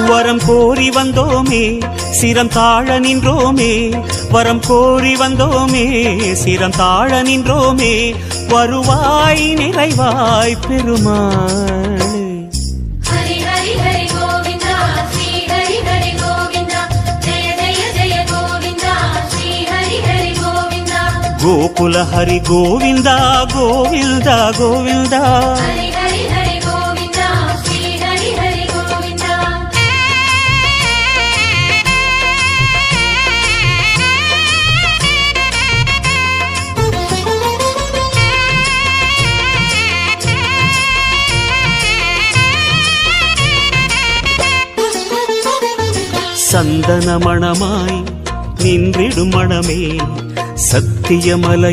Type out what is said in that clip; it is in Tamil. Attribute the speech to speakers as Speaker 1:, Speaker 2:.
Speaker 1: வரம் கோரி வந்தோமே சிரம் தாழ நின்றோமே, வரம் கோரி வந்தோமே சிரம் தாழ நின்றோமே, வருவாய் நிறைவாய் பெருமாள்.
Speaker 2: ஹரி ஹரி ஹரி கோவிந்தா ஸ்ரீ ஹரி ஹரி கோவிந்தா, ஜெய ஜெய ஜெய கோவிந்தா ஸ்ரீ ஹரி ஹரி கோவிந்தா.
Speaker 1: கோகுல ஹரி கோவிந்தா கோவிந்தா கோவிந்தா.
Speaker 2: ஹரி ஹரி ஹரி கோவிந்தா ஸ்ரீ ஹரி ஹரி கோவிந்தா.
Speaker 1: சந்தன மணமாய் நின்றிடும் மணமே சத்தியமலை